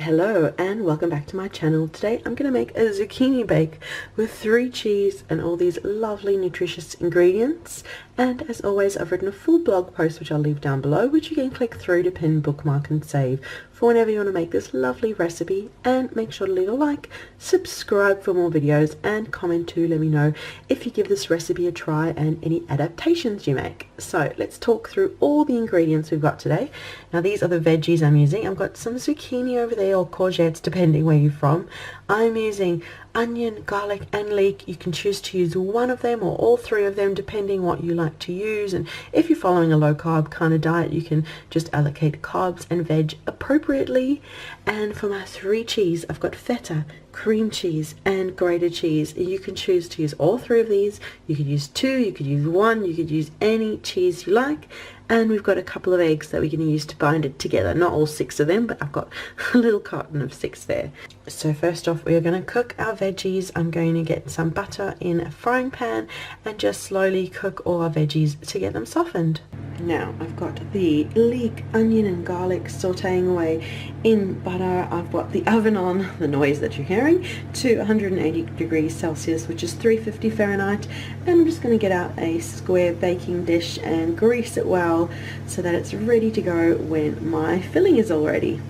Hello and welcome back to my channel. Today I'm going to make a zucchini bake with 3 cheese and all these lovely nutritious ingredients, and as always I've written a full blog post which I'll leave down below, which you can click through to pin, bookmark and save for whenever you want to make this lovely recipe. And make sure to leave a like, subscribe for more videos, and comment too. Let me know if you give this recipe a try and any adaptations you make. So let's talk through all the ingredients we've got today. Now these are the veggies I'm using. I've got some zucchini over there, or courgettes depending where you're from. I'm using onion, garlic and leek. You can choose to use one of them or all 3 of them depending what you like to use, and if you're following a low carb kind of diet you can just allocate carbs and veg appropriately. And for my 3 cheese I've got feta, cream cheese and grated cheese. You can choose to use all 3 of these. You could use 2, you could use 1, you could use any cheese you like. And we've got a couple of eggs that we're going to use to bind it together. Not all 6 of them, but I've got a little carton of 6 there. So first off we are going to cook our veggies. I'm going to get some butter in a frying pan and just slowly cook all our veggies to get them softened. Now I've got the leek, onion and garlic sauteing away in butter. I've got the oven on, the noise that you're hearing, to 180 degrees Celsius, which is 350 Fahrenheit. And I'm just going to get out a square baking dish and grease it well so that it's ready to go when my filling is all ready.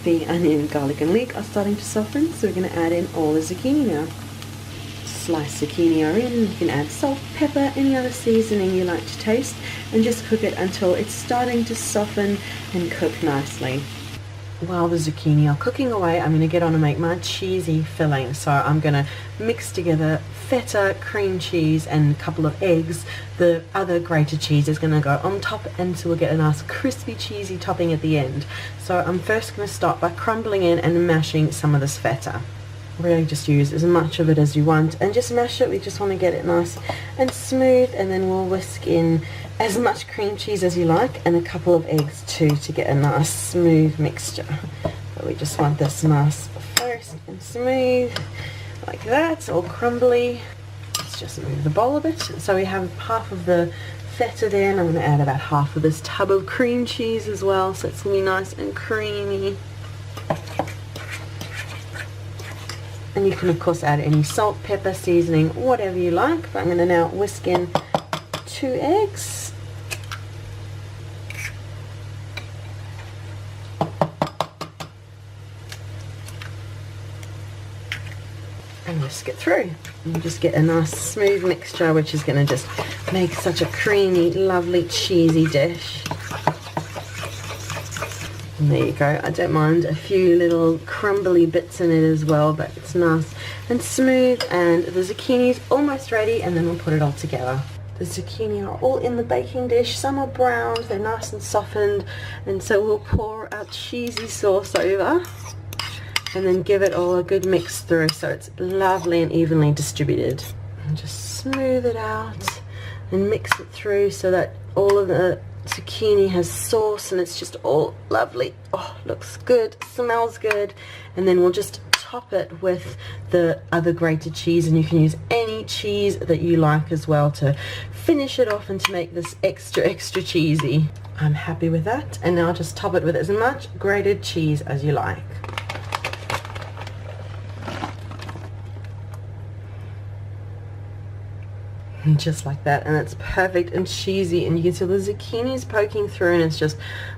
The onion, garlic and leek are starting to soften, so we're going to add in all the zucchini now. Sliced zucchini are in. You can add salt, pepper, any other seasoning you like to taste, and just cook it until it's starting to soften and cook nicely. While the zucchini are cooking away, I'm going to get on and make my cheesy filling. So I'm going to mix together feta, cream cheese and a couple of eggs. The other grated cheese is going to go on top, and so we'll get a nice crispy cheesy topping at the end. So I'm first going to start by crumbling in and mashing some of this feta. Really just use as much of it as you want and just mash it. We just want to get it nice and smooth, and then we'll whisk in as much cream cheese as you like and a couple of eggs too to get a nice smooth mixture. But we just want this nice first and smooth like that, all crumbly. Let's just move the bowl a bit. So we have half of the feta there, and I'm going to add about half of this tub of cream cheese as well, so it's going to be nice and creamy. And you can of course add any salt, pepper, seasoning, whatever you like. But I'm going to now whisk in 2 eggs. And whisk it through. And you just get a nice smooth mixture, which is going to just make such a creamy, lovely, cheesy dish. And there you go. I don't mind a few little crumbly bits in it as well, but it's nice and smooth. And the zucchini is almost ready, and then we'll put it all together. The zucchini are all in the baking dish. Some are browned, they're nice and softened, and so we'll pour our cheesy sauce over and then give it all a good mix through so it's lovely and evenly distributed. And just smooth it out and mix it through so that all of the zucchini has sauce and it's just all lovely. Oh, looks good, smells good. And then we'll just top it with the other grated cheese, and you can use any cheese that you like as well to finish it off and to make this extra cheesy. I'm happy with that, and now just top it with as much grated cheese as you like. Just like that, and it's perfect and cheesy, and you can see the zucchini's poking through, and it's just,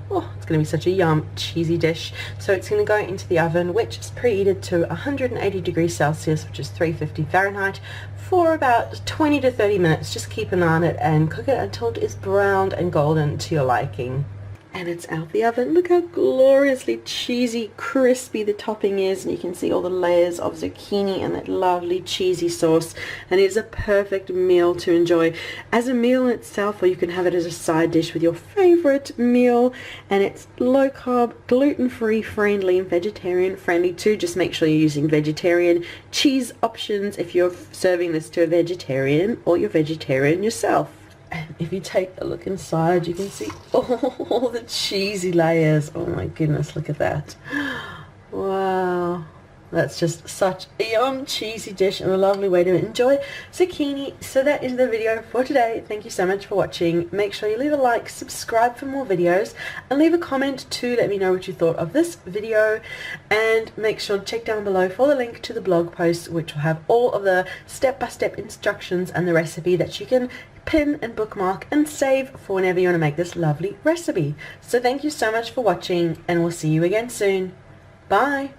oh, it's going to be such a yum cheesy dish. So it's going to go into the oven, which is preheated to 180 degrees Celsius, which is 350 Fahrenheit, for about 20 to 30 minutes. Just keep an eye on it and cook it until it is browned and golden to your liking. And it's out the oven. Look how gloriously cheesy, crispy the topping is, and you can see all the layers of zucchini and that lovely cheesy sauce. And it is a perfect meal to enjoy as a meal in itself, or you can have it as a side dish with your favorite meal. And it's low carb, gluten-free friendly, and vegetarian friendly too. Just make sure you're using vegetarian cheese options if you're serving this to a vegetarian or you're vegetarian yourself. And if you take a look inside, you can see all the cheesy layers. Oh my goodness, look at that. Wow, That's just such a yum cheesy dish and a lovely way to enjoy zucchini. So that is the video for today. Thank you so much for watching. Make sure you leave a like, subscribe for more videos, and leave a comment to let me know what you thought of this video. And make sure to check down below for the link to the blog post, which will have all of the step-by-step instructions and the recipe that you can pin and bookmark and save for whenever you want to make this lovely recipe. So thank you so much for watching, and we'll see you again soon. Bye!